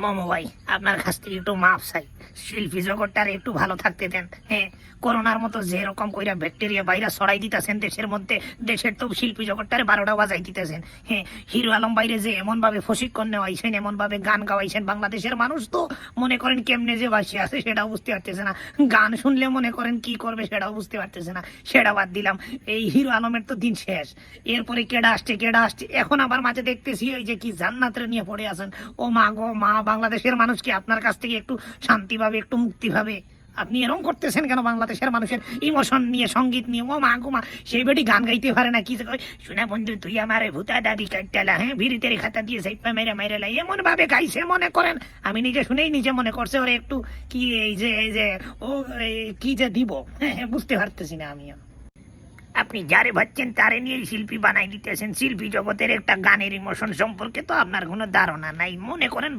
মামু ভাই, আপনার কাছ থেকে একটু মাপ চাই। শিল্পী জগৎটার একটু ভালো থাকতে দেন। হ্যাঁ, করোনার মতো যেরকম কইরা ব্যাকটেরিয়া ভাইরাস ছড়াই দিতেছেন দেশের মধ্যে, দেশের তো শিল্পী জগৎটারে 12টা বাজাই দিতেছেন। হ্যাঁ, হিরো আলম বাইরে যে এমন ভাবে প্রশিক্ষণ নেওয়াইছেন, এমন ভাবে গান গাওয়াইছেন, বাংলাদেশের মানুষ তো মনে করেন কেমনে যে বাসি আছে সেটাও বুঝতে পারতেছে না। গান শুনলে মনে করেন কি করবে সেটাও বুঝতে পারতেছে না। সেটা বাদ দিলাম, এই হিরো আলমের তো দিন শেষ। এরপরে কেডা আসছে এখন আবার মাঝে দেখতেছি ওই যে কি জান্নাতরে নিয়ে পড়ে আছেন। ও মা গো মা, বাংলাদেশের মানুষ কি আপনার কাছ থেকে একটু শান্তি পাবে, একটু মুক্তি পাবে? আপনি এরকম করতেছেন কেন বাংলাদেশের মানুষের ইমোশন নিয়ে, সঙ্গীত নিয়ে? ও মা গো মা, সেই বেটি গান গাইতে পারে না, কি যে কয়, শুনে বন্ধু তুই আমারে ভূতা দাবি কাটতেলা, হ্যাঁ ভিড়িতে খাতা দিয়ে সাইপা মেরে মেরে লাই, এমন ভাবে গাইছে মনে করেন আমি নিজে শুনেই নিজে মনে করছে ওরে একটু কি এই যে ও কি যে দিব, হ্যাঁ বুঝতে পারতেছি না আমিও। আপনি যারে ভাবছেন তারে নিয়ে শিল্পী বানাই দিতেছেন। শিল্পী জগতের একটা গানের ইমোশন সম্পর্কে তো আপনার কোনো ধারণা নাই মনে করেন।